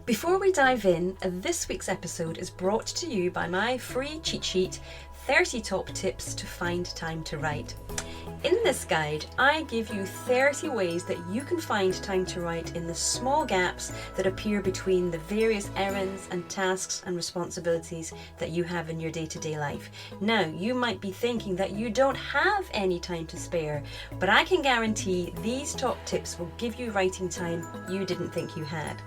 Before we dive in, this week's episode is brought to you by my free cheat sheet, 30 Top Tips to Find Time to Write. In this guide, I give you 30 ways that you can find time to write in the small gaps that appear between the various errands and tasks and responsibilities that you have in your day-to-day life. Now, you might be thinking that you don't have any time to spare, but I can guarantee these top tips will give you writing time you didn't think you had.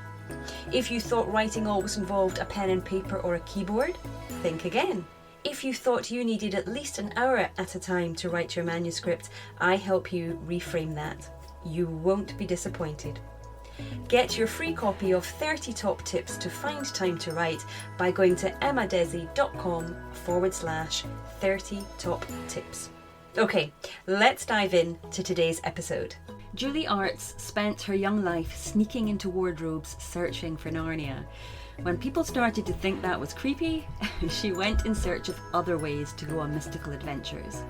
If you thought writing always involved a pen and paper or a keyboard, think again. If you thought you needed at least an hour at a time to write your manuscript, I help you reframe that. You won't be disappointed. Get your free copy of 30 Top Tips to Find Time to Write by going to emmadesi.com/30 top tips. Okay, let's dive in to today's episode. Julie Artz spent her young life sneaking into wardrobes searching for Narnia. When people started to think that was creepy, she went in search of other ways to go on mystical adventures.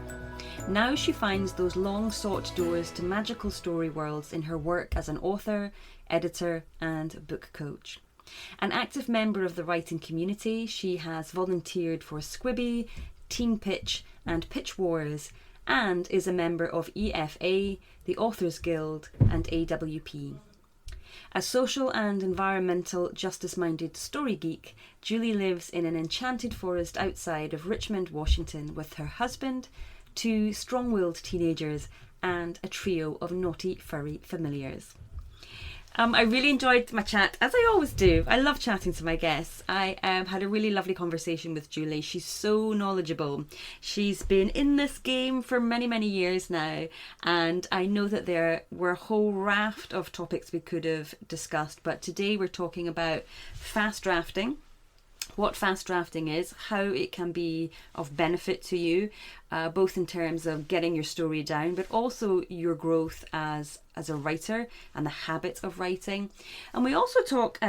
Now she finds those long-sought doors to magical story worlds in her work as an author, editor, and book coach. An active member of the writing community, she has volunteered for Squibby, Teen Pitch, and Pitch Wars, and is a member of EFA, the Authors Guild, and AWP. A social and environmental justice-minded story geek, Julie lives in an enchanted forest outside of Richmond, Washington, with her husband, 2 strong-willed teenagers, and a trio of naughty furry familiars. I really enjoyed my chat, as I always do. I love chatting to my guests. I had a really lovely conversation with Julie. She's so knowledgeable. She's been in this game for many, many years now. And I know that there were a whole raft of topics we could have discussed. But today we're talking about fast drafting, what fast drafting is, how it can be of benefit to you, both in terms of getting your story down, but also your growth as a writer and the habit of writing. And we also talk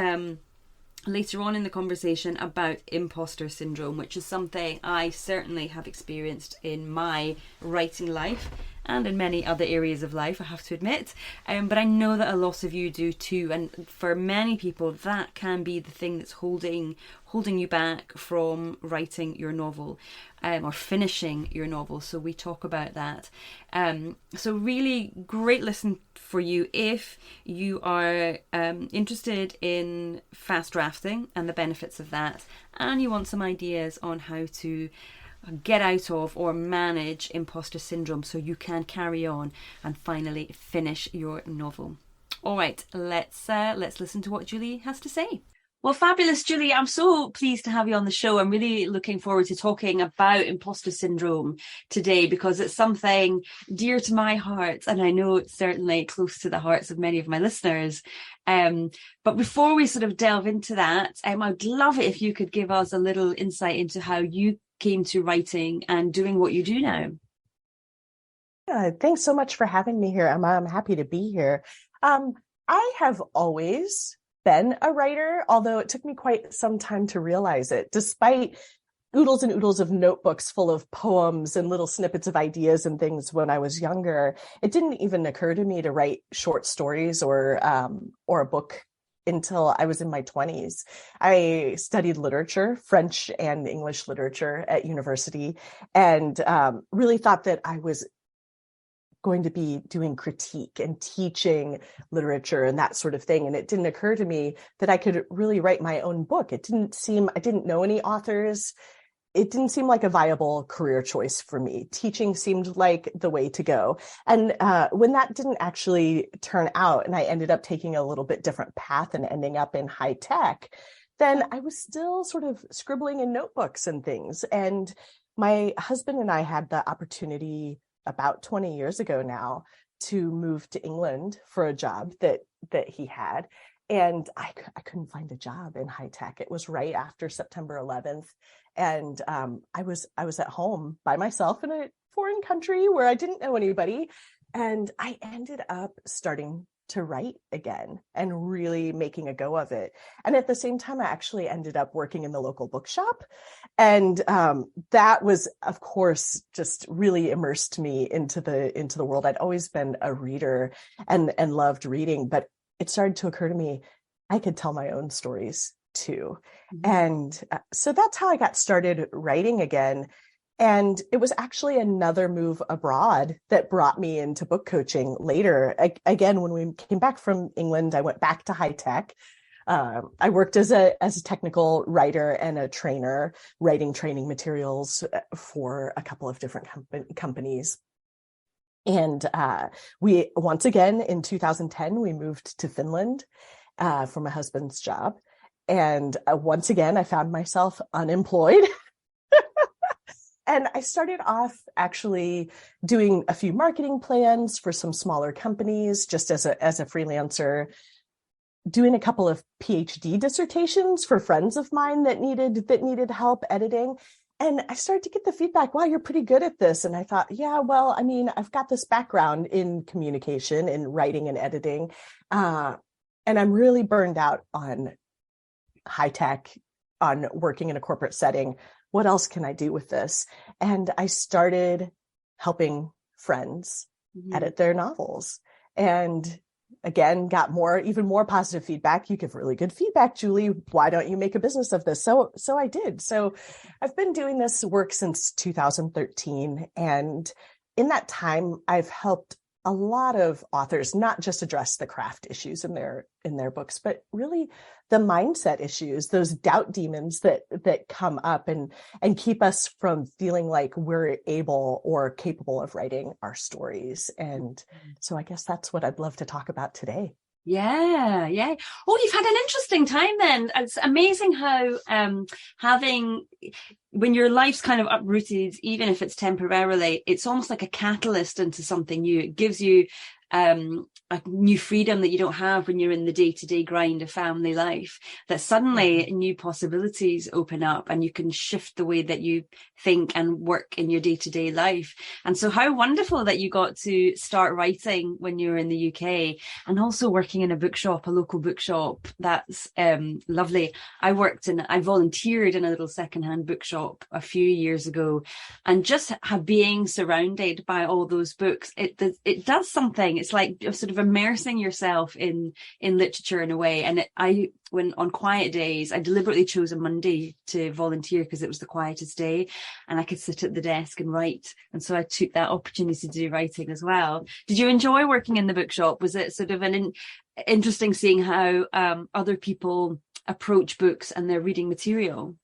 later on in the conversation about imposter syndrome, which is something I certainly have experienced in my writing life and in many other areas of life, I have to admit. But I know that a lot of you do too. And for many people, that can be the thing that's holding you back from writing your novel or finishing your novel. So we talk about that. So really great listen for you if you are interested in fast drafting and the benefits of that, and you want some ideas on how to get out of or manage imposter syndrome so you can carry on and finally finish your novel. All right, let's listen to what Julie has to say. Well, fabulous, Julie. I'm so pleased to have you on the show. I'm really looking forward to talking about imposter syndrome today because it's something dear to my heart, and I know it's certainly close to the hearts of many of my listeners. But before we sort of delve into that, I'd love it if you could give us a little insight into how you came to writing and doing what you do now. Thanks so much for having me here. I'm happy to be here. I have always been a writer, although it took me quite some time to realize it. Despite oodles and oodles of notebooks full of poems and little snippets of ideas and things when I was younger, it didn't even occur to me to write short stories or a book until I was in my 20s. I studied literature, French and English literature at university, and really thought that I was going to be doing critique and teaching literature and that sort of thing. And it didn't occur to me that I could really write my own book. I didn't know any authors. It didn't seem like a viable career choice for me. Teaching seemed like the way to go. And when that didn't actually turn out, and I ended up taking a little bit different path and ending up in high tech, then I was still sort of scribbling in notebooks and things. And my husband and I had the opportunity about 20 years ago now to move to England for a job that he had. And I couldn't find a job in high tech. It was right after September 11th. And I was at home by myself in a foreign country where I didn't know anybody. And I ended up starting to write again and really making a go of it. And at the same time, I actually ended up working in the local bookshop. And that was, of course, just really immersed me into the world. I'd always been a reader and loved reading, but it started to occur to me, I could tell my own stories too. Mm-hmm. And so that's how I got started writing again. And it was actually another move abroad that brought me into book coaching later. Again, when we came back from England, I went back to high tech. I worked as a technical writer and a trainer, writing training materials for a couple of different companies. And we, once again, in 2010, we moved to Finland for my husband's job. And once again, I found myself unemployed. And I started off actually doing a few marketing plans for some smaller companies, just as a freelancer, doing a couple of PhD dissertations for friends of mine that needed help editing. And I started to get the feedback, wow, you're pretty good at this. And I thought, yeah, well, I mean, I've got this background in communication, in writing and editing. And I'm really burned out on high tech, on working in a corporate setting. What else can I do with this? And I started helping friends edit their novels. And again, got even more positive feedback. You give really good feedback, Julie. Why don't you make a business of this? So I did. So I've been doing this work since 2013. And in that time, I've helped a lot of authors not just address the craft issues in their books, but really the mindset issues, those doubt demons that come up and keep us from feeling like we're able or capable of writing our stories. And so I guess that's what I'd love to talk about today. Yeah. Oh, you've had an interesting time then. It's amazing how when your life's kind of uprooted, even if it's temporarily, it's almost like a catalyst into something new. It gives you a new freedom that you don't have when you're in the day-to-day grind of family life, that suddenly new possibilities open up and you can shift the way that you think and work in your day-to-day life. And so how wonderful that you got to start writing when you were in the UK and also working in a bookshop, a local bookshop. That's lovely. I volunteered in a little secondhand bookshop a few years ago, and just being surrounded by all those books, it does something. It's like sort of immersing yourself in literature in a way. And when on quiet days, I deliberately chose a Monday to volunteer because it was the quietest day and I could sit at the desk and write. And so I took that opportunity to do writing as well. Did you enjoy working in the bookshop? Was it sort of interesting seeing how other people approach books and their reading material?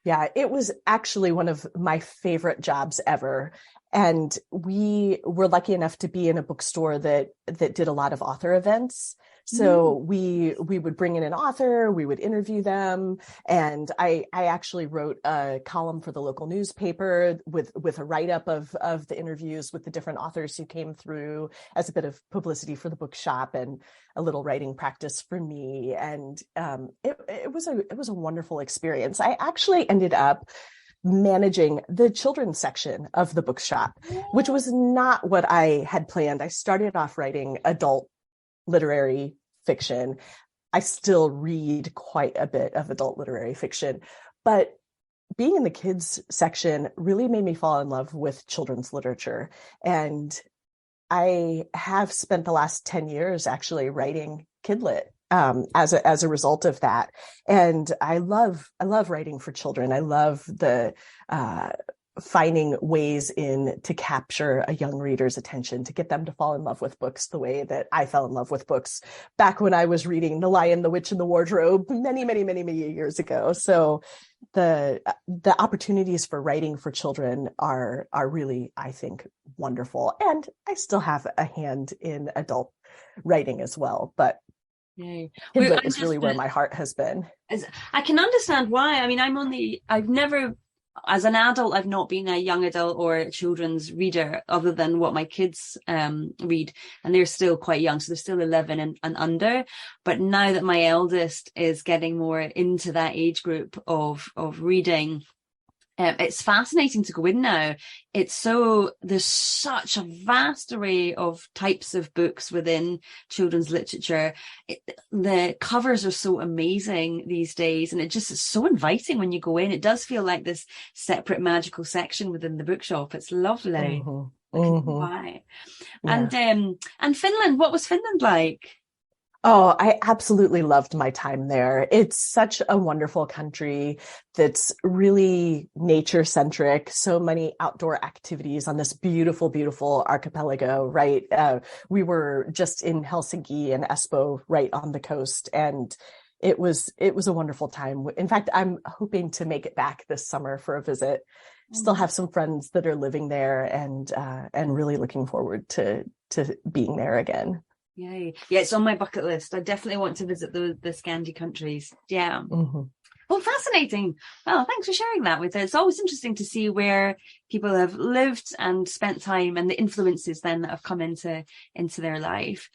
Yeah, it was actually one of my favorite jobs ever. And we were lucky enough to be in a bookstore that did a lot of author events. So we would bring in an author, we would interview them. And I actually wrote a column for the local newspaper with a write-up of the interviews with the different authors who came through as a bit of publicity for the bookshop and a little writing practice for me. And it was a wonderful experience. I actually ended up managing the children's section of the bookshop, which was not what I had planned. I started off writing adult literary fiction. I still read quite a bit of adult literary fiction, but being in the kids section really made me fall in love with children's literature. And I have spent the last 10 years actually writing kidlit as a result of that. And I love writing for children. I love the finding ways to capture a young reader's attention, to get them to fall in love with books the way that I fell in love with books back when I was reading The Lion, the Witch, and the Wardrobe many, many, many, many years ago. So the opportunities for writing for children are really, I think, wonderful. And I still have a hand in adult writing as well, but Kidlit is really where my heart has been. I can understand why. I mean, I've never, as an adult, I've not been a young adult or a children's reader other than what my kids read. And they're still quite young. So they're still 11 and under. But now that my eldest is getting more into that age group of reading, it's fascinating to go in now. There's such a vast array of types of books within children's literature. The covers are so amazing these days, and it just is so inviting when you go in. It does feel like this separate magical section within the bookshop. It's lovely. Why? Yeah. And Finland, what was Finland like? Oh, I absolutely loved my time there. It's such a wonderful country that's really nature centric. So many outdoor activities on this beautiful, beautiful archipelago, right? We were just in Helsinki and Espoo, right on the coast, and it was a wonderful time. In fact, I'm hoping to make it back this summer for a visit. Still have some friends that are living there, and really looking forward to being there again. Yay. Yeah, it's on my bucket list. I definitely want to visit the Scandi countries. Yeah. Mm-hmm. Well, fascinating. Well, thanks for sharing that with us. It's always interesting to see where people have lived and spent time and the influences then that have come into their life.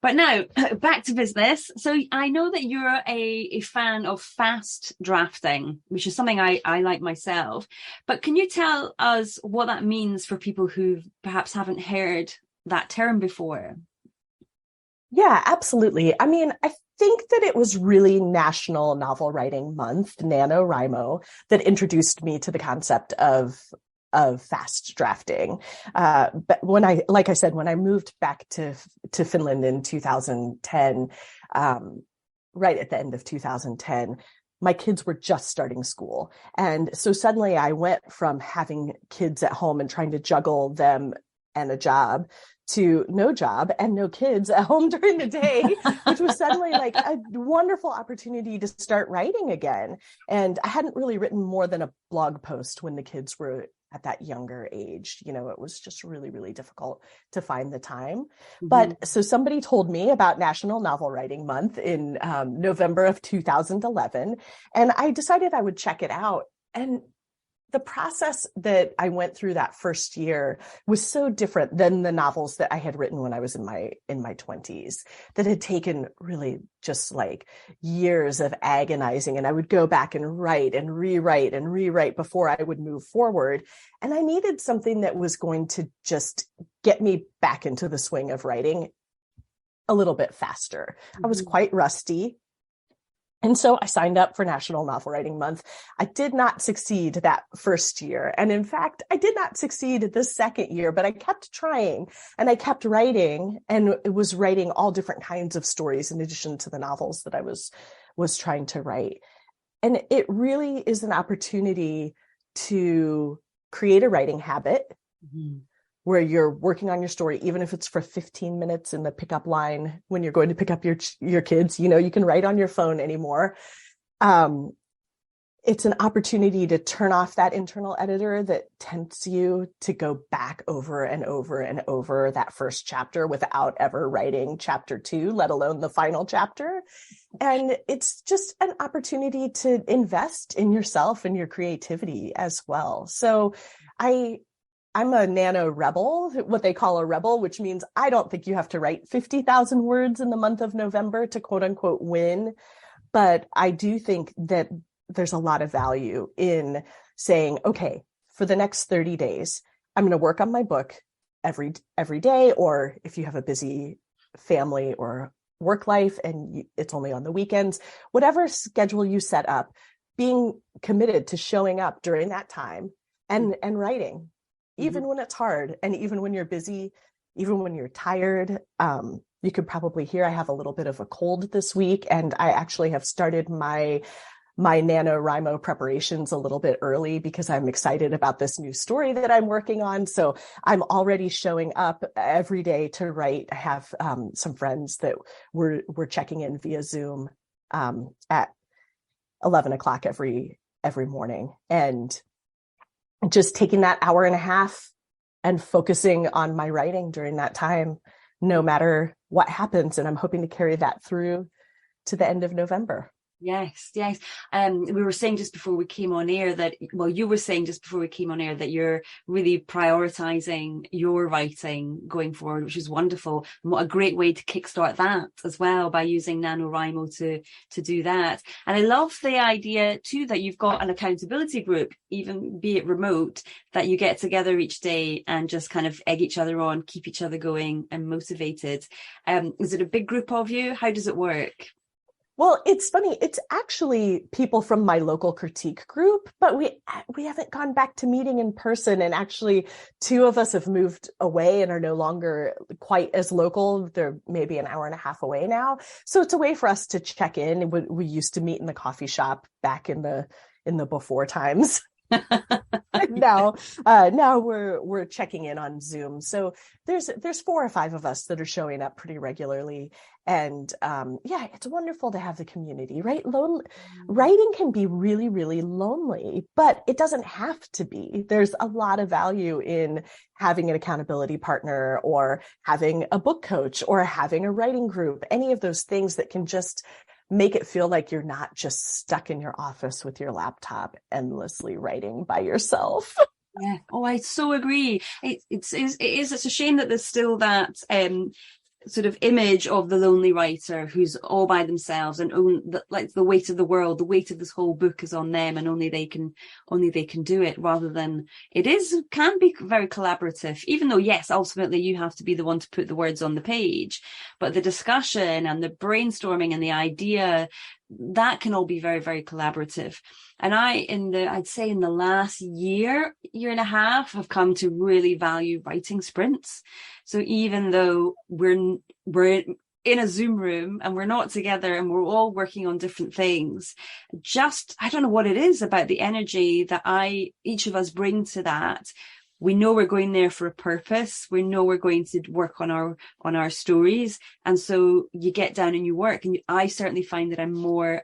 But now back to business. So I know that you're a fan of fast drafting, which is something I like myself. But can you tell us what that means for people who perhaps haven't heard that term before? Yeah, absolutely. I mean, I think that it was really National Novel Writing Month, NaNoWriMo, that introduced me to the concept of fast drafting. But like I said, when I moved back to Finland in 2010, right at the end of 2010, my kids were just starting school. And so suddenly I went from having kids at home and trying to juggle them and a job to no job and no kids at home during the day, which was suddenly like a wonderful opportunity to start writing again. And I hadn't really written more than a blog post when the kids were at that younger age. You know, it was just really, really difficult to find the time. Mm-hmm. But so somebody told me about National Novel Writing Month in November of 2011, and I decided I would check it out. And the process that I went through that first year was so different than the novels that I had written when I was in my 20s, that had taken really just like years of agonizing. And I would go back and write and rewrite before I would move forward. And I needed something that was going to just get me back into the swing of writing a little bit faster. Mm-hmm. I was quite rusty. And so I signed up for National Novel Writing Month. I did not succeed that first year. And in fact, I did not succeed the second year, but I kept trying and I kept writing, and it was writing all different kinds of stories in addition to the novels that I was trying to write. And it really is an opportunity to create a writing habit. Mm-hmm. Where you're working on your story, even if it's for 15 minutes in the pickup line when you're going to pick up your kids. You know, you can write on your phone anymore. It's an opportunity to turn off that internal editor that tempts you to go back over and over and over that first chapter without ever writing chapter 2, let alone the final chapter. And it's just an opportunity to invest in yourself and your creativity as well. So I'm a nano rebel, what they call a rebel, which means I don't think you have to write 50,000 words in the month of November to quote unquote win. But I do think that there's a lot of value in saying, okay, for the next 30 days, I'm going to work on my book every day. Or if you have a busy family or work life and it's only on the weekends, whatever schedule you set up, being committed to showing up during that time and writing. Even when it's hard and even when you're busy, even when you're tired. You could probably hear I have a little bit of a cold this week, and I actually have started my NaNoWriMo preparations a little bit early because I'm excited about this new story that I'm working on. So I'm already showing up every day to write. I have some friends that we're checking in via Zoom at 11 o'clock every morning, and just taking that hour and a half and focusing on my writing during that time, no matter what happens. And I'm hoping to carry that through to the end of November. Yes. We were saying just before we came on air that, well, you were saying just before we came on air that you're really prioritizing your writing going forward, which is wonderful. And what a great way to kickstart that as well, by using NaNoWriMo to do that. And I love the idea too that you've got an accountability group, even be it remote, that you get together each day and just kind of egg each other on, keep each other going and motivated. Is it a big group of you? How does it work? Well, it's funny. It's actually people from my local critique group, but we haven't gone back to meeting in person. And actually, two of us have moved away and are no longer quite as local. They're maybe an hour and a half away now. So it's a way for us to check in. We used to meet in the coffee shop back in the before times. now we're checking in on Zoom. So there's 4 or 5 of us that are showing up pretty regularly. And yeah, it's wonderful to have the community, right? Writing can be really, really lonely, but it doesn't have to be. There's a lot of value in having an accountability partner or having a book coach or having a writing group, any of those things that can just make it feel like you're not just stuck in your office with your laptop endlessly writing by yourself. Yeah. Oh, I so agree. It's a shame that there's still that sort of image of the lonely writer who's all by themselves and like the weight of the world, the weight of this whole book is on them, and only they can do it, rather than can be very collaborative, even though, yes, ultimately you have to be the one to put the words on the page, but the discussion and the brainstorming and the idea, that can all be very, very collaborative. And I'd say in the last year and a half, I've come to really value writing sprints. So even though we're in a Zoom room and we're not together and we're all working on different things, I don't know what it is about the energy that each of us bring to that. We know we're going there for a purpose. We know we're going to work on our stories. And so you get down and you work. And I certainly find that I'm more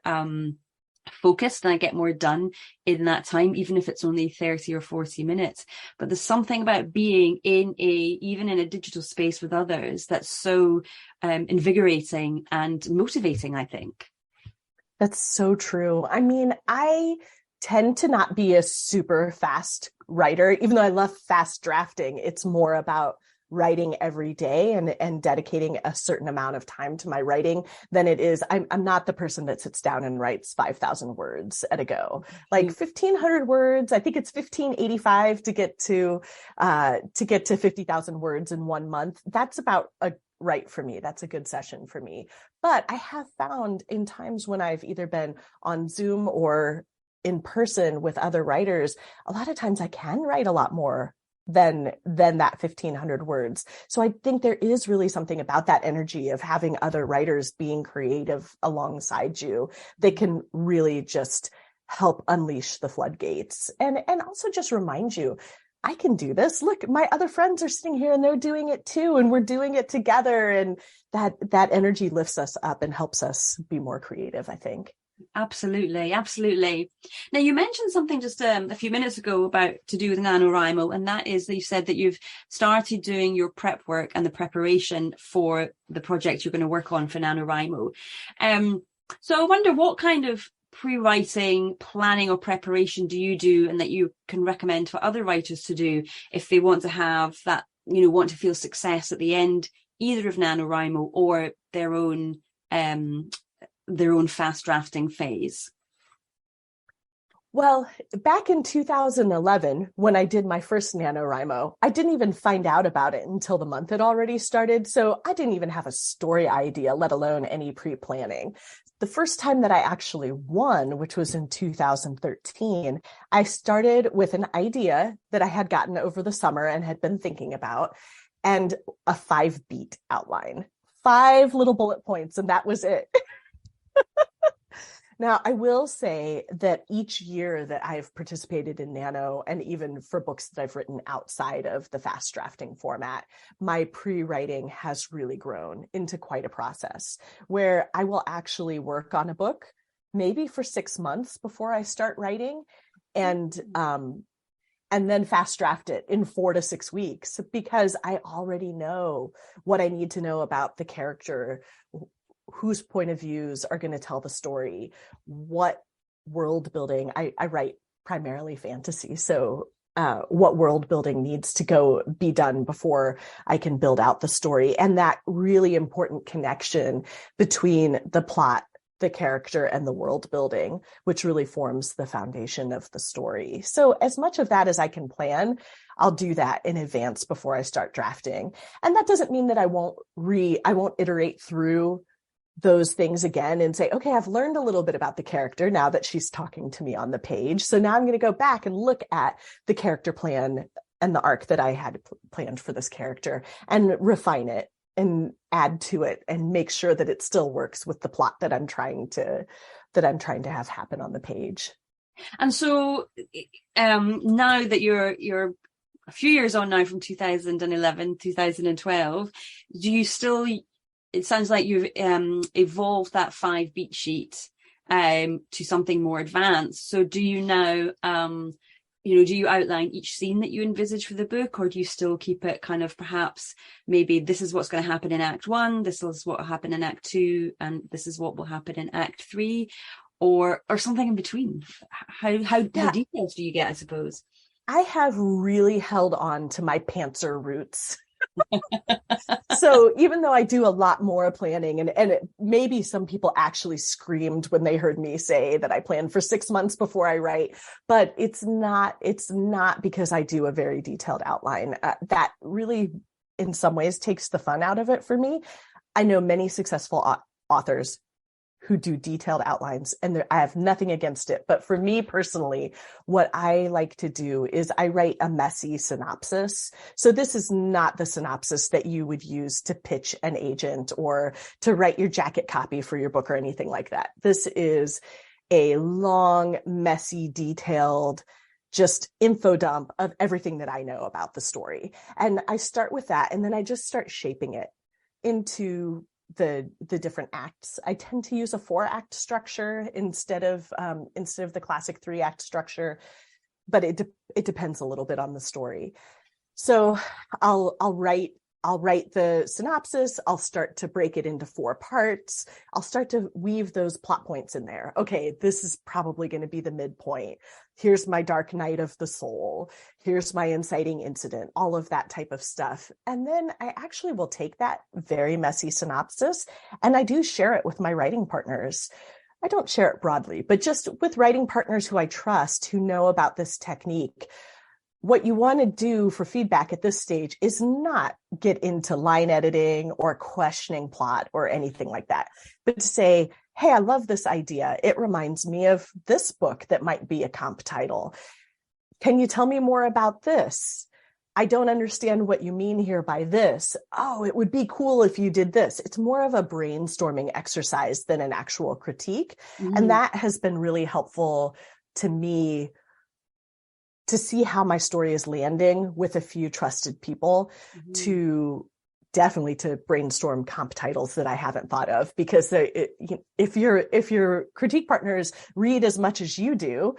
focused and I get more done in that time, even if it's only 30 or 40 minutes. But there's something about being even in a digital space with others that's so invigorating and motivating, I think. That's so true. I mean, I tend to not be a super fast writer, even though I love fast drafting. It's more about writing every day and dedicating a certain amount of time to my writing than it is. I'm not the person that sits down and writes 5,000 words at a go. Like 1,500 words. I think it's 1,585 to get to 50,000 words in 1 month. That's about right for me. That's a good session for me. But I have found in times when I've either been on Zoom or in person with other writers, a lot of times I can write a lot more than that 1,500 words. So I think there is really something about that energy of having other writers being creative alongside you that can really just help unleash the floodgates and also just remind you, I can do this. Look, my other friends are sitting here and they're doing it too, and we're doing it together. And that energy lifts us up and helps us be more creative, I think. Absolutely. Now, you mentioned something just a few minutes ago to do with NaNoWriMo, and that is that you said that you've started doing your prep work and the preparation for the project you're going to work on for NaNoWriMo. So I wonder what kind of pre-writing, planning or preparation do you do, and that you can recommend for other writers to do if they want to have that, want to feel success at the end, either of NaNoWriMo or their own fast drafting phase? Well, back in 2011, when I did my first NaNoWriMo, I didn't even find out about it until the month had already started. So I didn't even have a story idea, let alone any pre-planning. The first time that I actually won, which was in 2013, I started with an idea that I had gotten over the summer and had been thinking about, and a 5-beat outline, 5 little bullet points, and that was it. Now, I will say that each year that I've participated in Nano, and even for books that I've written outside of the fast drafting format, my pre-writing has really grown into quite a process where I will actually work on a book maybe for 6 months before I start writing, and then fast draft it in 4 to 6 weeks because I already know what I need to know about the character, whose point of views are going to tell the story, what world building. I write primarily fantasy, so what world building needs to be done before I can build out the story, and that really important connection between the plot, the character, and the world building, which really forms the foundation of the story. So as much of that as I can plan, I'll do that in advance before I start drafting. And that doesn't mean that I won't iterate through those things again and say, okay, I've learned a little bit about the character now that she's talking to me on the page. So now I'm going to go back and look at the character plan and the arc that I had planned for this character and refine it and add to it and make sure that it still works with the plot that I'm trying to have happen on the page. And so now that you're a few years on now from 2011, 2012, do you still, it sounds like you've evolved that 5 beat sheet to something more advanced. So do you now, do you outline each scene that you envisage for the book, or do you still keep it kind of perhaps maybe this is what's going to happen in Act 1, this is what will happen in Act 2, and this is what will happen in Act 3, or something in between? How detailed do you get, I suppose? I have really held on to my pantser roots. So even though I do a lot more planning, and maybe some people actually screamed when they heard me say that I plan for 6 months before I write, but it's not because I do a very detailed outline. That really, in some ways, takes the fun out of it for me. I know many successful authors who do detailed outlines, and I have nothing against it. But for me personally, what I like to do is I write a messy synopsis. So this is not the synopsis that you would use to pitch an agent or to write your jacket copy for your book or anything like that. This is a long, messy, detailed, just info dump of everything that I know about the story. And I start with that, and then I just start shaping it into the different acts. I tend to use a 4-act structure instead of the classic 3-act structure, but it depends a little bit on the story. So I'll write the synopsis. I'll start to break it into 4 parts. I'll start to weave those plot points in there. Okay, this is probably going to be the midpoint. Here's my dark night of the soul. Here's my inciting incident, all of that type of stuff. And then I actually will take that very messy synopsis and I do share it with my writing partners. I don't share it broadly, but just with writing partners who I trust, who know about this technique. What you want to do for feedback at this stage is not get into line editing or questioning plot or anything like that, but to say, hey, I love this idea. It reminds me of this book that might be a comp title. Can you tell me more about this? I don't understand what you mean here by this. Oh, it would be cool if you did this. It's more of a brainstorming exercise than an actual critique. Mm-hmm. And that has been really helpful to me to see how my story is landing with a few trusted people, mm-hmm. to brainstorm comp titles that I haven't thought of, because if your critique partners read as much as you do,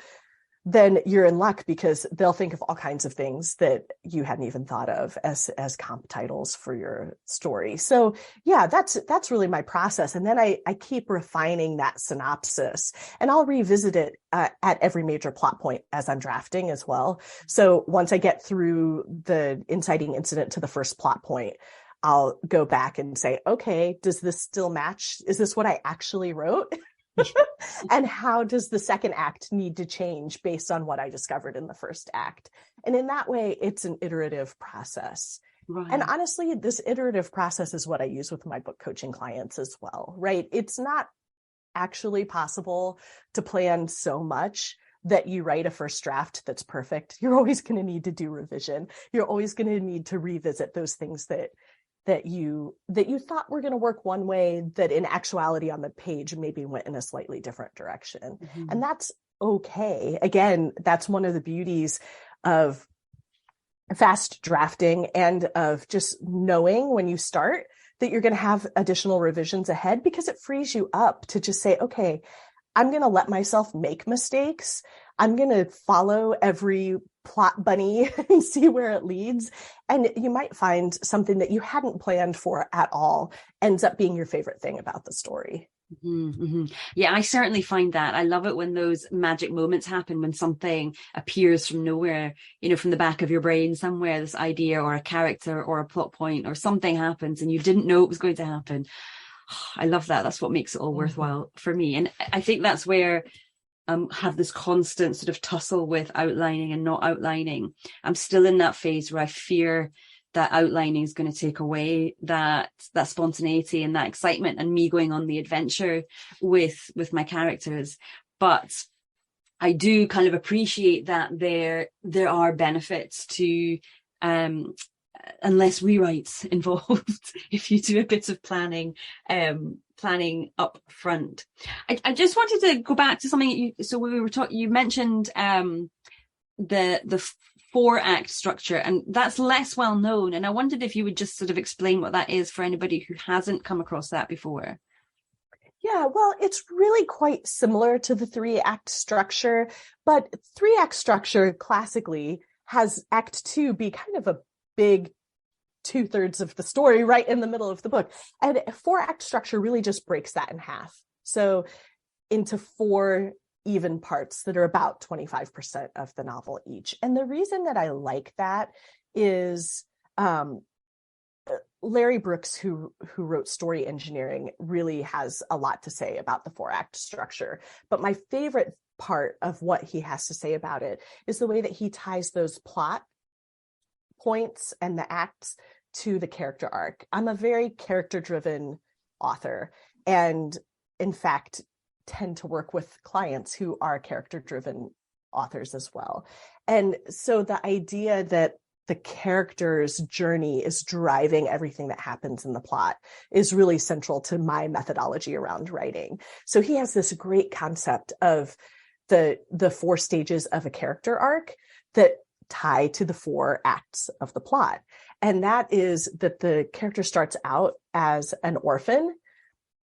then you're in luck, because they'll think of all kinds of things that you hadn't even thought of as comp titles for your story. So yeah, that's really my process. And then I keep refining that synopsis, and I'll revisit it at every major plot point as I'm drafting as well. So once I get through the inciting incident to the first plot point, I'll go back and say, okay, does this still match? Is this what I actually wrote? And how does the second act need to change based on what I discovered in the first act? And in that way, it's an iterative process. Right. And honestly, this iterative process is what I use with my book coaching clients as well, right? It's not actually possible to plan so much that you write a first draft that's perfect. You're always going to need to do revision. You're always going to need to revisit those things that you thought were going to work one way, that in actuality on the page maybe went in a slightly different direction. Mm-hmm. And that's okay. Again, that's one of the beauties of fast drafting and of just knowing when you start that you're going to have additional revisions ahead, because it frees you up to just say, okay, I'm going to let myself make mistakes. I'm going to follow every plot bunny and see where it leads. And you might find something that you hadn't planned for at all ends up being your favorite thing about the story. Mm-hmm, mm-hmm. Yeah, I certainly find that. I love it when those magic moments happen, when something appears from nowhere, from the back of your brain somewhere, this idea or a character or a plot point or something happens and you didn't know it was going to happen. I love that. That's what makes it all worthwhile for me. And I think that's where have this constant sort of tussle with outlining and not outlining. I'm still in that phase where I fear that outlining is going to take away that spontaneity and that excitement and me going on the adventure with my characters. But I do kind of appreciate that there are benefits to and less rewrites involved if you do a bit of planning up front. I just wanted to go back to something so we were talking, you mentioned the 4-act structure, and that's less well known, and I wondered if you would just sort of explain what that is for anybody who hasn't come across that before. Yeah, well, it's really quite similar to the 3-act structure, but 3-act structure classically has Act 2 be kind of a big 2/3 of the story right in the middle of the book. And a 4-act structure really just breaks that in half. So into 4 even parts that are about 25% of the novel each. And the reason that I like that is Larry Brooks, who wrote Story Engineering, really has a lot to say about the 4-act structure. But my favorite part of what he has to say about it is the way that he ties those plot points and the acts to the character arc. I'm a very character-driven author, and in fact, tend to work with clients who are character-driven authors as well. And so the idea that the character's journey is driving everything that happens in the plot is really central to my methodology around writing. So he has this great concept of the 4 stages of a character arc that tie to the 4 acts of the plot. And that is that the character starts out as an orphan.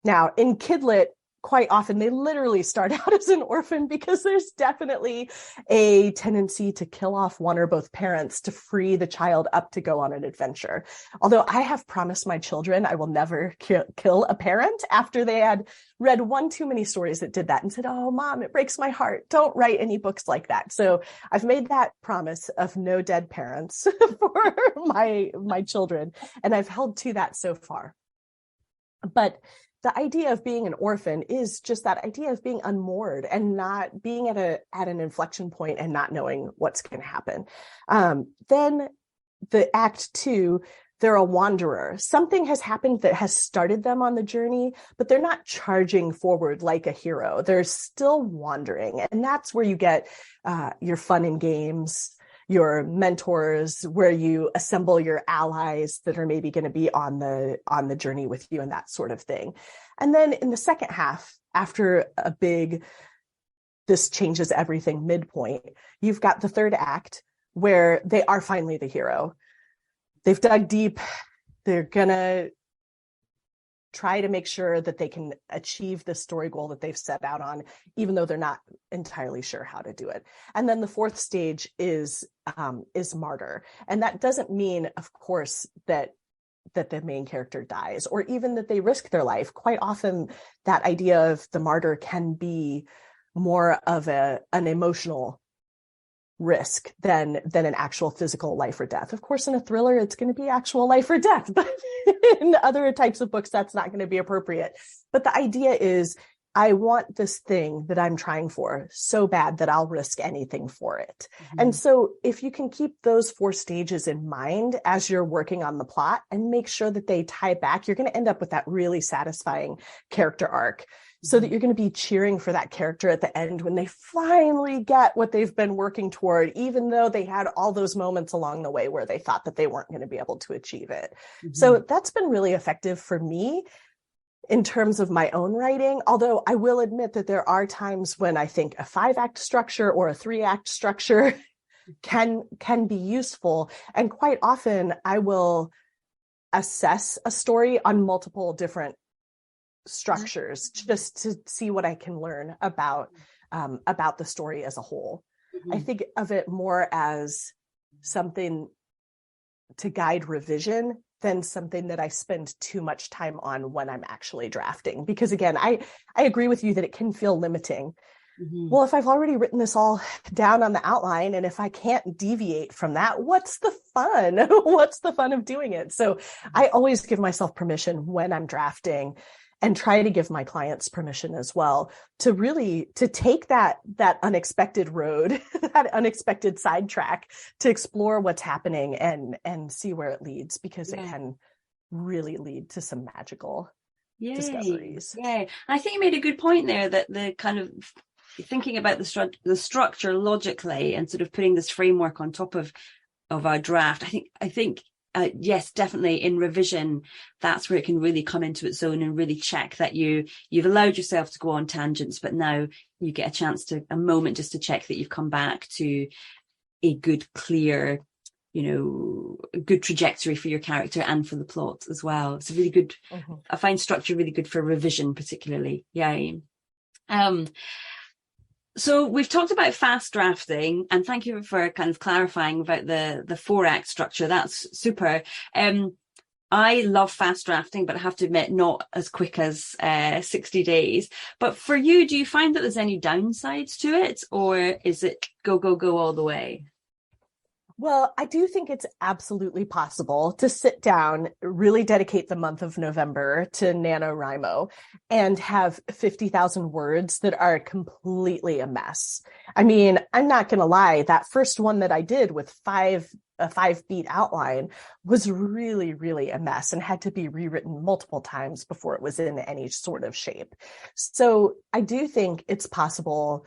Now, in Kidlit, quite often they literally start out as an orphan because there's definitely a tendency to kill off one or both parents to free the child up to go on an adventure. Although I have promised my children I will never kill a parent after they had read one too many stories that did that and said, "Oh, Mom, it breaks my heart. Don't write any books like that." So I've made that promise of no dead parents for my children, and I've held to that so far. But the idea of being an orphan is just that idea of being unmoored and not being at an inflection point and not knowing what's going to happen. Then the Act 2, they're a wanderer. Something has happened that has started them on the journey, but they're not charging forward like a hero. They're still wandering. And that's where you get your fun and games, your mentors, where you assemble your allies that are maybe going to be on the journey with you and that sort of thing. And then in the second half, after a big, this changes everything midpoint, you've got the 3rd act where they are finally the hero. They've dug deep. They're going to try to make sure that they can achieve the story goal that they've set out on, even though they're not entirely sure how to do it. And then the 4th stage is martyr. And that doesn't mean, of course, that the main character dies or even that they risk their life. Quite often that idea of the martyr can be more of an emotional risk than an actual physical life or death. Of course, in a thriller, it's going to be actual life or death, but in other types of books, that's not going to be appropriate. But the idea is, I want this thing that I'm trying for so bad that I'll risk anything for it. Mm-hmm. And so if you can keep those 4 stages in mind as you're working on the plot and make sure that they tie back, you're going to end up with that really satisfying character arc. So that you're going to be cheering for that character at the end when they finally get what they've been working toward, even though they had all those moments along the way where they thought that they weren't going to be able to achieve it. Mm-hmm. So that's been really effective for me in terms of my own writing. Although I will admit that there are times when I think a 5-act structure or a 3-act structure can be useful. And quite often I will assess a story on multiple different structures just to see what I can learn about the story as a whole. Mm-hmm. I think of it more as something to guide revision than something that I spend too much time on when I'm actually drafting. Because again, I agree with you that it can feel limiting. Mm-hmm. Well, if I've already written this all down on the outline, and if I can't deviate from that, what's the fun? What's the fun of doing it? So I always give myself permission when I'm drafting and try to give my clients permission as well to really to take that unexpected road, that unexpected sidetrack, to explore what's happening and see where it leads, because it can really lead to some magical discoveries. Yeah, I think you made a good point there, that the kind of thinking about the structure logically and sort of putting this framework on top of our draft. I think yes, definitely in revision, that's where it can really come into its own and really check that you've allowed yourself to go on tangents, but now you get a moment just to check that you've come back to a good, clear, good trajectory for your character and for the plot as well. It's a really good, I find structure really good for revision, particularly. Yeah. So we've talked about fast drafting, and thank you for kind of clarifying about the 4-act structure. That's super. I love fast drafting, but I have to admit, not as quick as 60 days. But for you, do you find that there's any downsides to it, or is it go all the way? Well, I do think it's absolutely possible to sit down, really dedicate the month of November to NaNoWriMo and have 50,000 words that are completely a mess. I mean, I'm not going to lie, that first one that I did with a 5-beat outline was really, really a mess and had to be rewritten multiple times before it was in any sort of shape. So I do think it's possible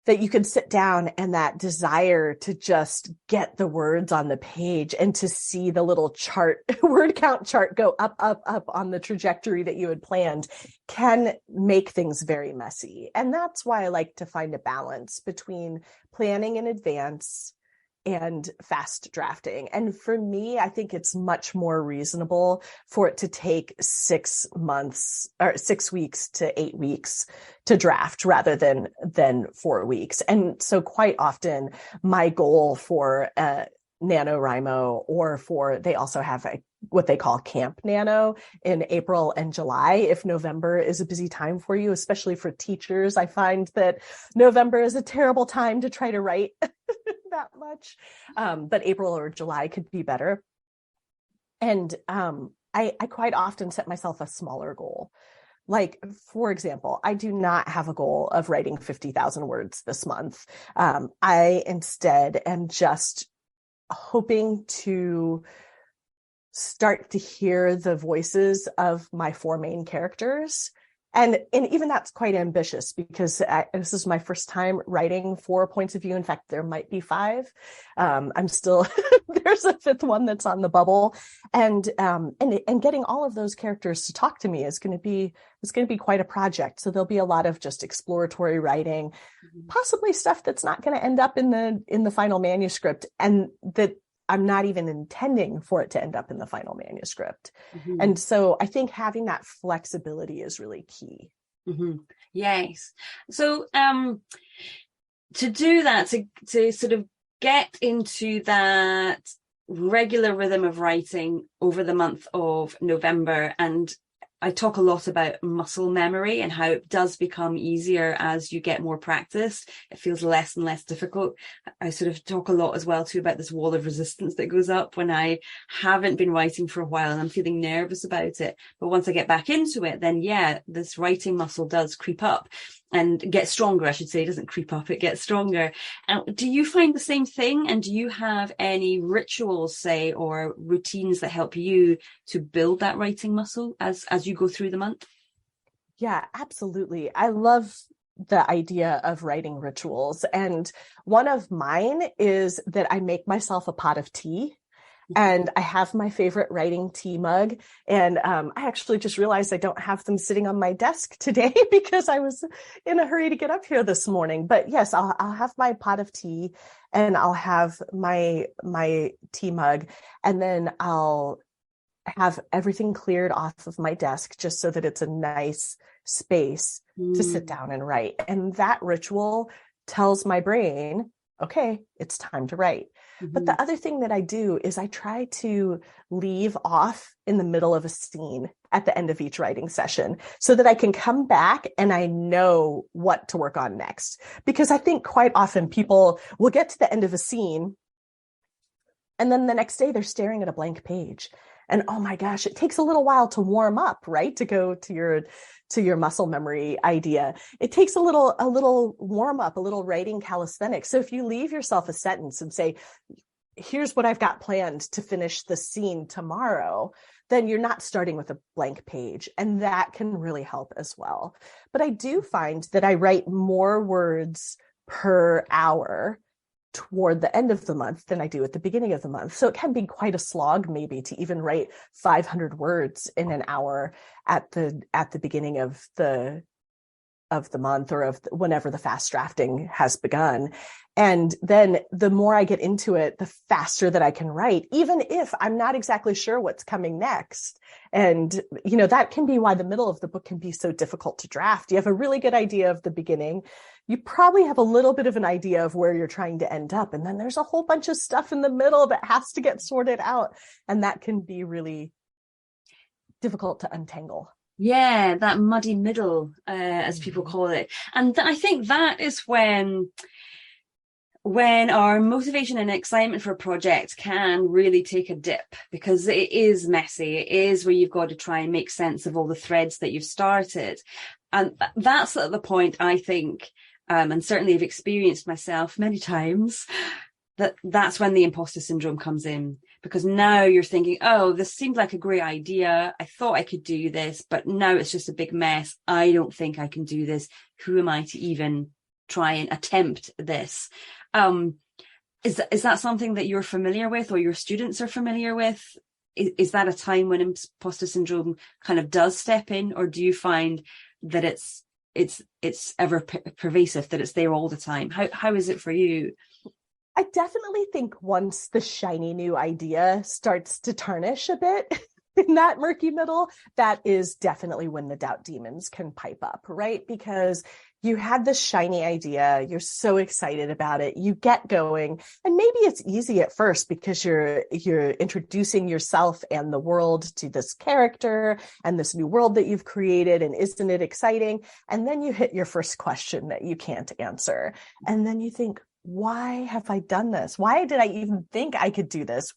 that you can sit down, and that desire to just get the words on the page and to see the little chart, word count chart go up on the trajectory that you had planned can make things very messy. And that's why I like to find a balance between planning in advance and fast drafting. And for me, I think it's much more reasonable for it to take 6 months or 6 weeks to 8 weeks to draft rather than 4 weeks. And so quite often my goal for NaNoWriMo, they also have what they call Camp Nano in April and July. If November is a busy time for you, especially for teachers, I find that November is a terrible time to try to write that much. But April or July could be better. And I quite often set myself a smaller goal. Like, for example, I do not have a goal of writing 50,000 words this month. I instead am just hoping to start to hear the voices of my 4 main characters. And even that's quite ambitious, because this is my first time writing 4 points of view. In fact, there might be 5. I'm still, there's a 5th one that's on the bubble. And getting all of those characters to talk to me is going to be quite a project. So there'll be a lot of just exploratory writing, possibly stuff that's not going to end up in the final manuscript, and that I'm not even intending for it to end up in the final manuscript. And so I think having that flexibility is really key. Yes. So to do that, to sort of get into that regular rhythm of writing over the month of November, and I talk a lot about muscle memory and how it does become easier as you get more practice. It feels less and less difficult. I sort of talk a lot as well too about this wall of resistance that goes up when I haven't been writing for a while and I'm feeling nervous about it. But once I get back into it, then this writing muscle does creep up and get stronger, I should say. It doesn't creep up, it gets stronger. Do you find the same thing? And do you have any rituals, say, or routines that help you to build that writing muscle as you go through the month? Yeah, absolutely. I love the idea of writing rituals. And one of mine is that I make myself a pot of tea. And I have my favorite writing tea mug. And I actually just realized I don't have them sitting on my desk today because I was in a hurry to get up here this morning. But yes, I'll have my pot of tea, and I'll have my tea mug, and then I'll have everything cleared off of my desk just so that it's a nice space to sit down and write. And that ritual tells my brain, okay, it's time to write. But the other thing that I do is I try to leave off in the middle of a scene at the end of each writing session so that I can come back and I know what to work on next. Because I think quite often people will get to the end of a scene and then the next day they're staring at a blank page. And oh my gosh, it takes a little while to warm up, right? To go to your muscle memory idea. It takes a little warm up, a little writing calisthenics. So if you leave yourself a sentence and say, here's what I've got planned to finish the scene tomorrow, then you're not starting with a blank page. And that can really help as well. But I do find that I write more words per hour toward the end of the month than I do at the beginning of the month. So it can be quite a slog maybe to even write 500 words in an hour at the beginning of the month, or of whenever the fast drafting has begun. And then the more I get into it, the faster that I can write, even if I'm not exactly sure what's coming next. And, that can be why the middle of the book can be so difficult to draft. You have a really good idea of the beginning. You probably have a little bit of an idea of where you're trying to end up. And then there's a whole bunch of stuff in the middle that has to get sorted out. And that can be really difficult to untangle. Yeah, that muddy middle, as people call it. And I think that is when our motivation and excitement for a project can really take a dip, because it is messy. It is where you've got to try and make sense of all the threads that you've started. And that's at the point, I think, and certainly I've experienced myself many times, that's when the imposter syndrome comes in. Because now you're thinking, oh, this seemed like a great idea. I thought I could do this, but now it's just a big mess. I don't think I can do this. Who am I to even try and attempt this? Is that something that you're familiar with, or your students are familiar with? Is that a time when imposter syndrome kind of does step in, or do you find that it's ever pervasive, that it's there all the time? How is it for you? I definitely think once the shiny new idea starts to tarnish a bit in that murky middle, that is definitely when the doubt demons can pipe up, right? Because you had this shiny idea, you're so excited about it, you get going, and maybe it's easy at first because you're introducing yourself and the world to this character and this new world that you've created, and isn't it exciting? And then you hit your first question that you can't answer. And then you think, why have I done this? Why did I even think I could do this?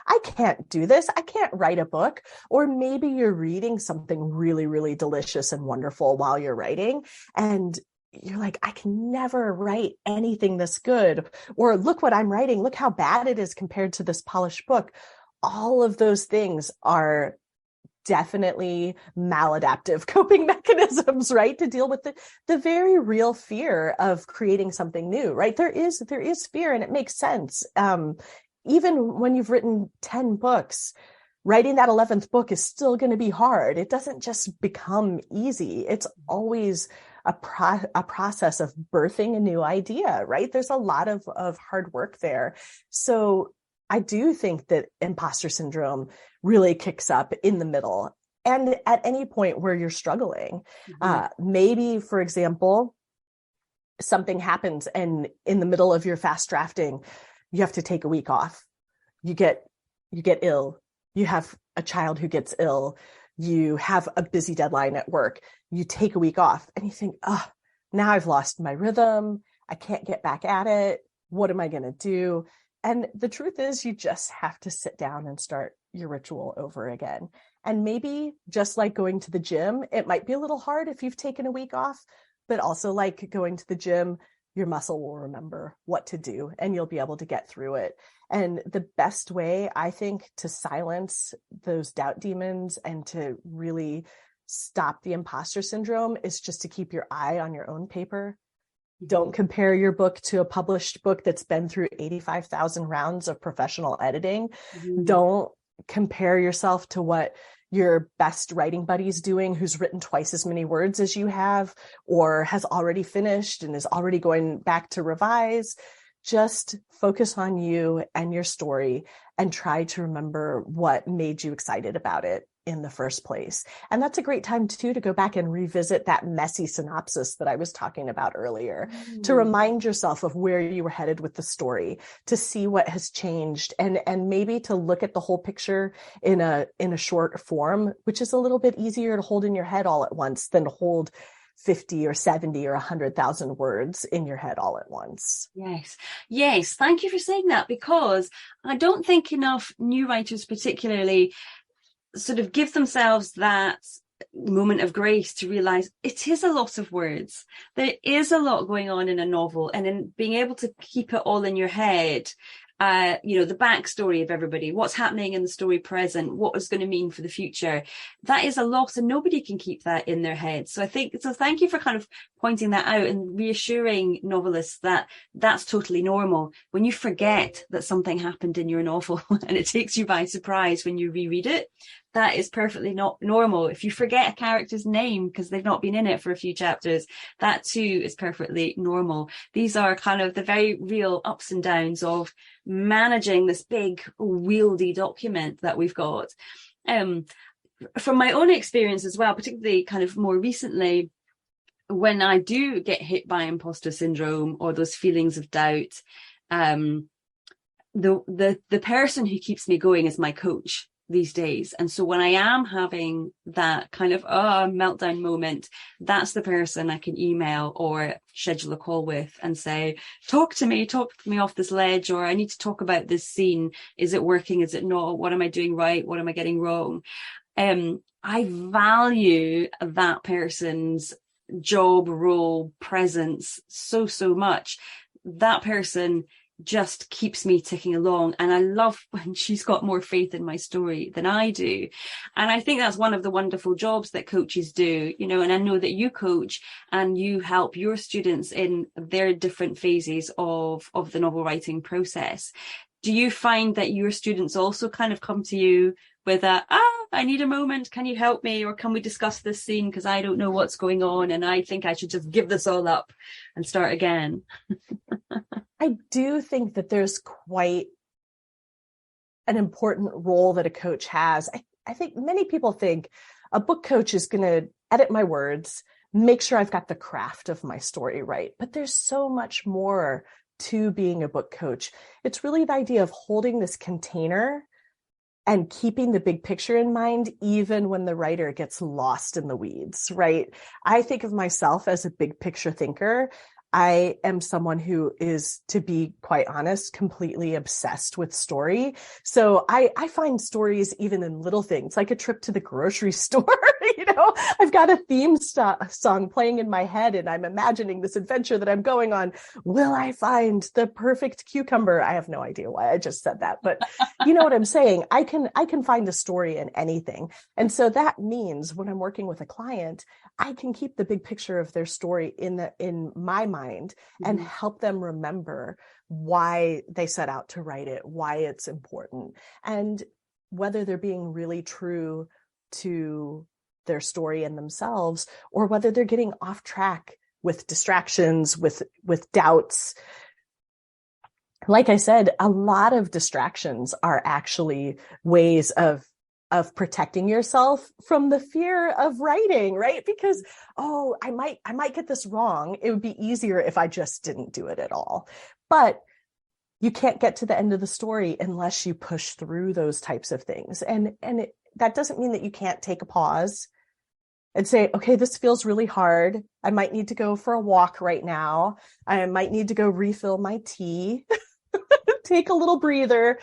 I can't do this. I can't write a book. Or maybe you're reading something really, really delicious and wonderful while you're writing, and you're like, I can never write anything this good. Or look what I'm writing. Look how bad it is compared to this polished book. All of those things are definitely maladaptive coping mechanisms, right? To deal with the very real fear of creating something new, right? There is fear, and it makes sense. Even when you've written 10 books, writing that 11th book is still going to be hard. It doesn't just become easy. It's always a process of birthing a new idea, right? There's a lot of hard work there. So I do think that imposter syndrome really kicks up in the middle, and at any point where you're struggling. Maybe, for example, something happens, and in the middle of your fast drafting, you have to take a week off. You get ill. You have a child who gets ill. You have a busy deadline at work. You take a week off, and you think, now I've lost my rhythm. I can't get back at it. What am I going to do? And the truth is, you just have to sit down and start your ritual over again. And maybe just like going to the gym, it might be a little hard if you've taken a week off, but also like going to the gym, your muscle will remember what to do and you'll be able to get through it. And the best way, I think, to silence those doubt demons and to really stop the imposter syndrome is just to keep your eye on your own paper. Don't compare your book to a published book that's been through 85,000 rounds of professional editing. Don't compare yourself to what your best writing buddy's doing, who's written twice as many words as you have, or has already finished and is already going back to revise. Just focus on you and your story and try to remember what made you excited about it in the first place. And that's a great time too to go back and revisit that messy synopsis that I was talking about earlier, to remind yourself of where you were headed with the story, to see what has changed, and maybe to look at the whole picture in a short form, which is a little bit easier to hold in your head all at once than to hold 50 or 70 or 100,000 words in your head all at once. Yes. Thank you for saying that, because I don't think enough new writers particularly sort of give themselves that moment of grace to realize it is a lot of words. There is a lot going on in a novel, and in being able to keep it all in your head, the backstory of everybody, what's happening in the story present, what it's going to mean for the future. That is a lot, and nobody can keep that in their head. So thank you for kind of pointing that out and reassuring novelists that that's totally normal. When you forget that something happened in your novel and it takes you by surprise when you reread it, that is perfectly not normal. If you forget a character's name because they've not been in it for a few chapters, that too is perfectly normal. These are kind of the very real ups and downs of managing this big wieldy document that we've got. From my own experience as well, particularly kind of more recently, when I do get hit by imposter syndrome or those feelings of doubt, the person who keeps me going is my coach these days. And so when I am having that kind of meltdown moment, that's the person I can email or schedule a call with and say, talk to me off this ledge, or I need to talk about this scene. Is it working? Is it not? What am I doing right? What am I getting wrong? I value that person's job, role, presence so much. That person just keeps me ticking along, and I love when she's got more faith in my story than I do. And I think that's one of the wonderful jobs that coaches do, and I know that you coach and you help your students in their different phases of the novel writing process. Do you find that your students also kind of come to you with I need a moment, can you help me, or can we discuss this scene because I don't know what's going on and I think I should just give this all up and start again? I do think that there's quite an important role that a coach has. I think many people think a book coach is going to edit my words, make sure I've got the craft of my story right. But there's so much more to being a book coach. It's really the idea of holding this container and keeping the big picture in mind, even when the writer gets lost in the weeds, right? I think of myself as a big picture thinker. I am someone who is, to be quite honest, completely obsessed with story. So I find stories even in little things, like a trip to the grocery store. I've got a theme song playing in my head and I'm imagining this adventure that I'm going on. Will I find the perfect cucumber? I have no idea why I just said that, but you know what I'm saying? I can find a story in anything. And so that means when I'm working with a client, I can keep the big picture of their story in my mind and help them remember why they set out to write it, why it's important, and whether they're being really true to their story and themselves, or whether they're getting off track with distractions, with doubts. Like I said, a lot of distractions are actually ways of protecting yourself from the fear of writing, right? Because, I might get this wrong. It would be easier if I just didn't do it at all. But you can't get to the end of the story unless you push through those types of things. And that doesn't mean that you can't take a pause and say, okay, this feels really hard. I might need to go for a walk right now. I might need to go refill my tea, take a little breather.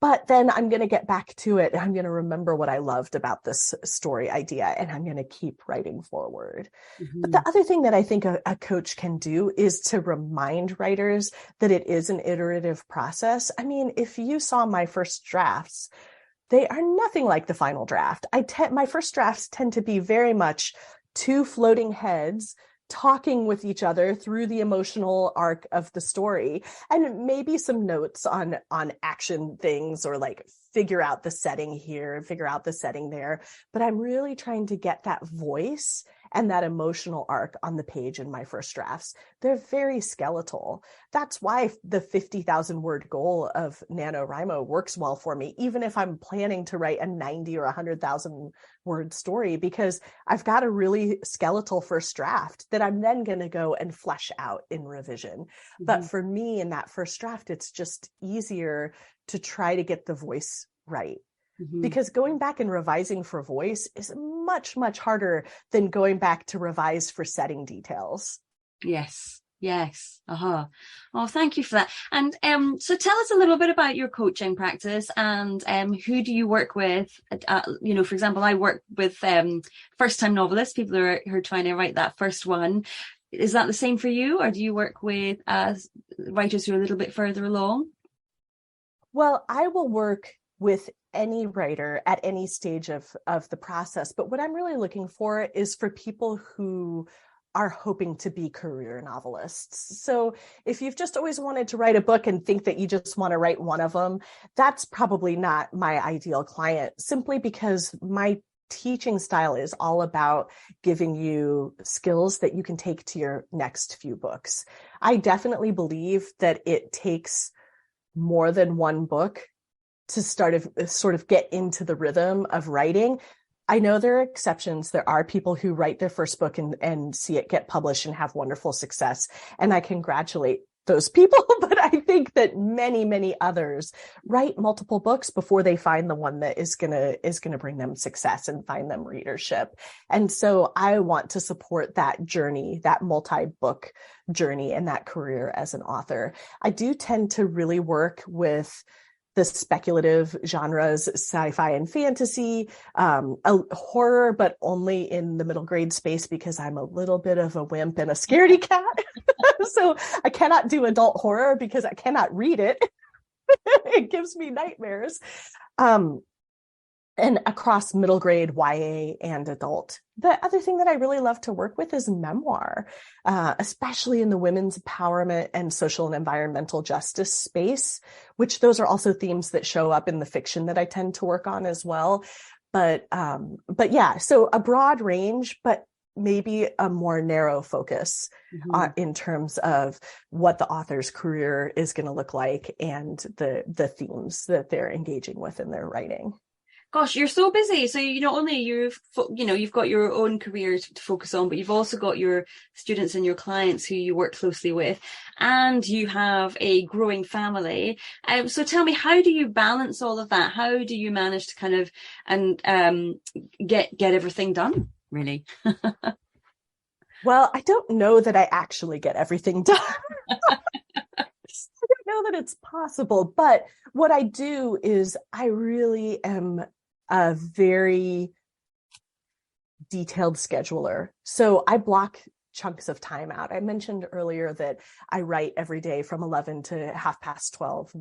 But then I'm going to get back to it. I'm going to remember what I loved about this story idea, and I'm going to keep writing forward. But the other thing that I think a coach can do is to remind writers that it is an iterative process. I mean, if you saw my first drafts, they are nothing like the final draft. My first drafts tend to be very much two floating heads talking with each other through the emotional arc of the story, and maybe some notes on action things, or like figure out the setting here, figure out the setting there. But I'm really trying to get that voice and that emotional arc on the page in my first drafts. They're very skeletal. That's why the 50,000 word goal of NaNoWriMo works well for me, even if I'm planning to write a 90 or 100,000 word story, because I've got a really skeletal first draft that I'm then going to go and flesh out in revision. But for me, in that first draft, it's just easier to try to get the voice right. Because going back and revising for voice is much, much harder than going back to revise for setting details. Yes. Yes. Oh, thank you for that. And so tell us a little bit about your coaching practice and who do you work with? For example, I work with first-time novelists, people who are trying to write that first one. Is that the same for you, or do you work with writers who are a little bit further along? Well, I will work with any writer at any stage of the process, but what I'm really looking for is for people who are hoping to be career novelists. So if you've just always wanted to write a book and think that you just want to write one of them, that's probably not my ideal client, simply because my teaching style is all about giving you skills that you can take to your next few books. I definitely believe that it takes more than one book to sort of get into the rhythm of writing. I know there are exceptions. There are people who write their first book and see it get published and have wonderful success. And I congratulate those people, but I think that many, many others write multiple books before they find the one that is gonna bring them success and find them readership. And so I want to support that journey, that multi-book journey and that career as an author. I do tend to really work with the speculative genres, sci-fi and fantasy, horror, but only in the middle grade space because I'm a little bit of a wimp and a scaredy cat. So I cannot do adult horror because I cannot read it. It gives me nightmares. And across middle grade, YA, and adult. The other thing that I really love to work with is memoir, especially in the women's empowerment and social and environmental justice space, which those are also themes that show up in the fiction that I tend to work on as well. But yeah, so a broad range, but maybe a more narrow focus in terms of what the author's career is going to look like and the themes that they're engaging with in their writing. Gosh, you're so busy. So not only you've got your own career to focus on, but you've also got your students and your clients who you work closely with, and you have a growing family. So tell me, how do you balance all of that? How do you manage to kind of get everything done, really? Well, I don't know that I actually get everything done. I don't know that it's possible, but what I do is I really am a very detailed scheduler. So I block chunks of time out. I mentioned earlier that I write every day from 11 to 12:30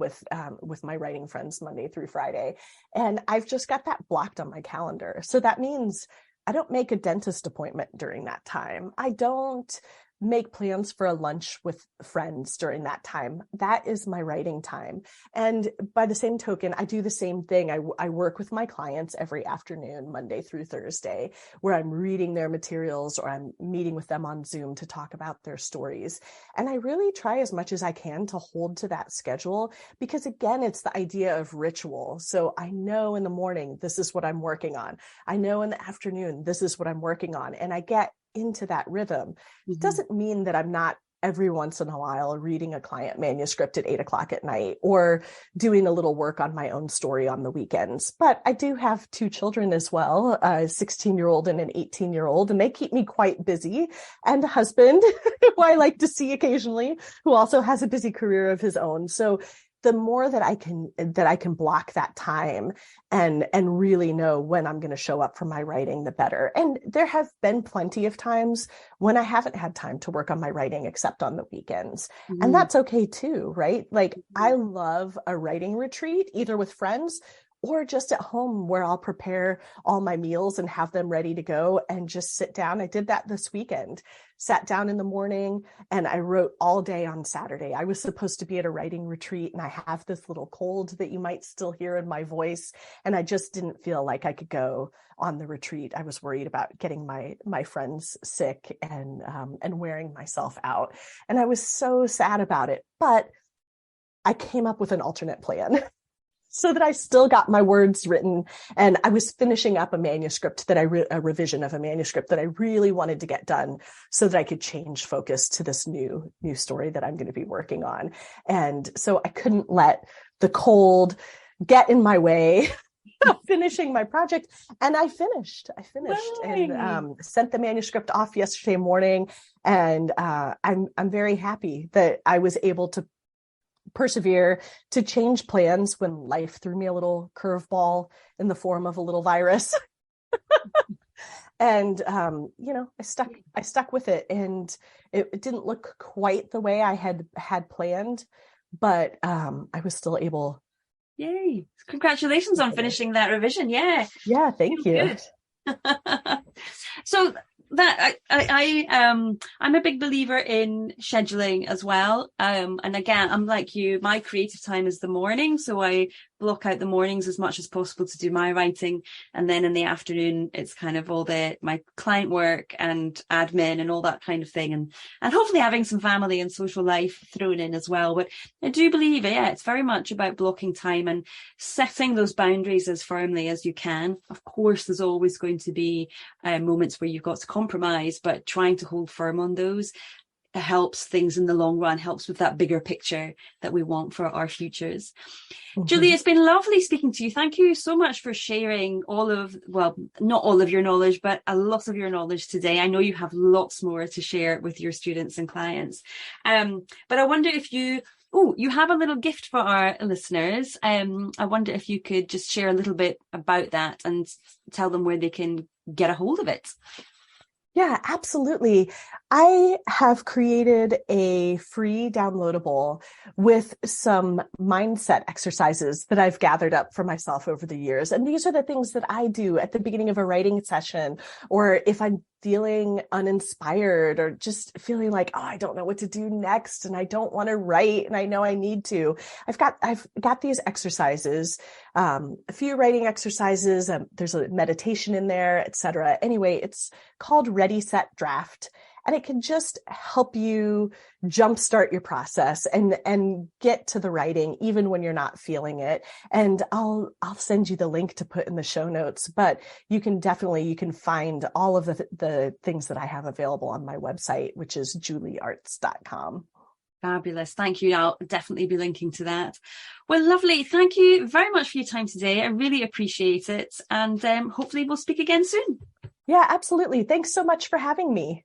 with my writing friends Monday through Friday. And I've just got that blocked on my calendar. So that means I don't make a dentist appointment during that time. I don't make plans for a lunch with friends during that time. That is my writing time. And by the same token, I do the same thing. I work with my clients every afternoon, Monday through Thursday, where I'm reading their materials or I'm meeting with them on Zoom to talk about their stories. And I really try as much as I can to hold to that schedule because, again, it's the idea of ritual. So I know in the morning, this is what I'm working on. I know in the afternoon, this is what I'm working on. And I get into that rhythm. It doesn't mean that I'm not every once in a while reading a client manuscript at 8:00 at night or doing a little work on my own story on the weekends. But I do have two children as well, a 16-year-old and an 18-year-old, and they keep me quite busy, and a husband who I like to see occasionally, who also has a busy career of his own. So the more that I can block that time and really know when I'm going to show up for my writing, the better. And there have been plenty of times when I haven't had time to work on my writing except on the weekends. And that's okay too, right? Like I love a writing retreat, either with friends or just at home where I'll prepare all my meals and have them ready to go and just sit down. I did that this weekend, sat down in the morning and I wrote all day on Saturday. I was supposed to be at a writing retreat and I have this little cold that you might still hear in my voice. And I just didn't feel like I could go on the retreat. I was worried about getting my friends sick and wearing myself out. And I was so sad about it, but I came up with an alternate plan. So that I still got my words written, and I was finishing up a manuscript that a revision of a manuscript that I really wanted to get done so that I could change focus to this new story that I'm going to be working on. And so I couldn't let the cold get in my way finishing my project. And I finished Right. and sent the manuscript off yesterday morning. And I'm very happy that I was able to persevere, to change plans when life threw me a little curveball in the form of a little virus. And I stuck with it, and it didn't look quite the way I had planned, but I was still able. Yay. Congratulations on finishing that revision. Yeah. Yeah, thank you. So that I'm a big believer in scheduling as well. And again, I'm like you, my creative time is the morning. So I block out the mornings as much as possible to do my writing. And then in the afternoon, it's kind of all my client work and admin and all that kind of thing. And hopefully having some family and social life thrown in as well. But I do believe, it's very much about blocking time and setting those boundaries as firmly as you can. Of course, there's always going to be moments where you've got to compromise, but trying to hold firm on those helps things in the long run, helps with that bigger picture that we want for our futures. Mm-hmm. Julie, it's been lovely speaking to you. Thank you so much for sharing not all of your knowledge, but a lot of your knowledge today. I know you have lots more to share with your students and clients. But I wonder if you have a little gift for our listeners. I wonder if you could just share a little bit about that and tell them where they can get a hold of it. Yeah, absolutely. I have created a free downloadable with some mindset exercises that I've gathered up for myself over the years. And these are the things that I do at the beginning of a writing session, or if I'm feeling uninspired or just feeling like, I don't know what to do next and I don't want to write and I know I need to. I've got these exercises, a few writing exercises, there's a meditation in there, etc. Anyway, it's called Ready, Set, Draft. And it can just help you jumpstart your process and get to the writing, even when you're not feeling it. And I'll send you the link to put in the show notes, but you can find all of the things that I have available on my website, which is julieartz.com. Fabulous. Thank you. I'll definitely be linking to that. Well, lovely. Thank you very much for your time today. I really appreciate it. And hopefully we'll speak again soon. Yeah, absolutely. Thanks so much for having me.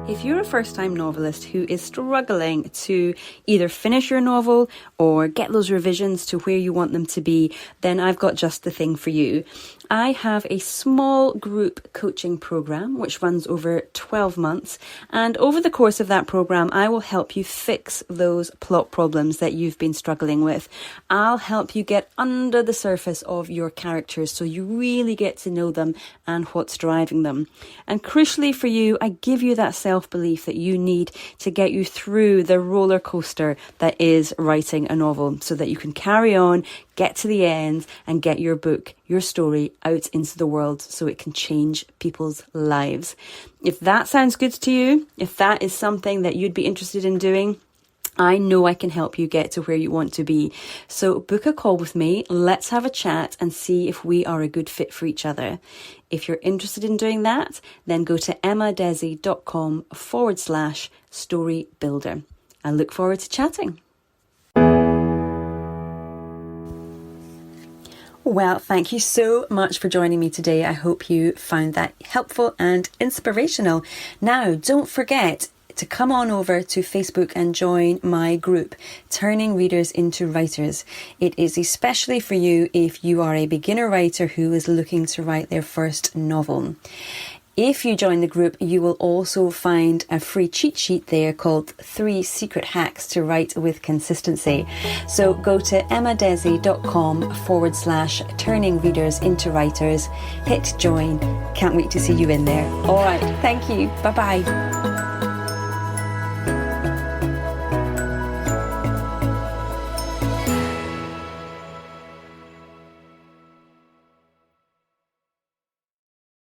If you're a first-time novelist who is struggling to either finish your novel or get those revisions to where you want them to be, then I've got just the thing for you. I have a small group coaching program which runs over 12 months. And over the course of that program, I will help you fix those plot problems that you've been struggling with. I'll help you get under the surface of your characters so you really get to know them and what's driving them. And crucially for you, I give you that self-belief that you need to get you through the roller coaster that is writing a novel so that you can carry on, get to the end and get your book, your story out into the world so it can change people's lives. If that sounds good to you, if that is something that you'd be interested in doing, I know I can help you get to where you want to be. So book a call with me. Let's have a chat and see if we are a good fit for each other. If you're interested in doing that, then go to emmadesi.com/story builder. I look forward to chatting. Well, thank you so much for joining me today. I hope you found that helpful and inspirational. Now, don't forget to come on over to Facebook and join my group, Turning Readers into Writers. It is especially for you if you are a beginner writer who is looking to write their first novel. If you join the group, you will also find a free cheat sheet there called 3 Secret Hacks to Write with Consistency. So go to emmadesi.com/turning readers into writers. Hit join. Can't wait to see you in there. All right. Thank you. Bye-bye.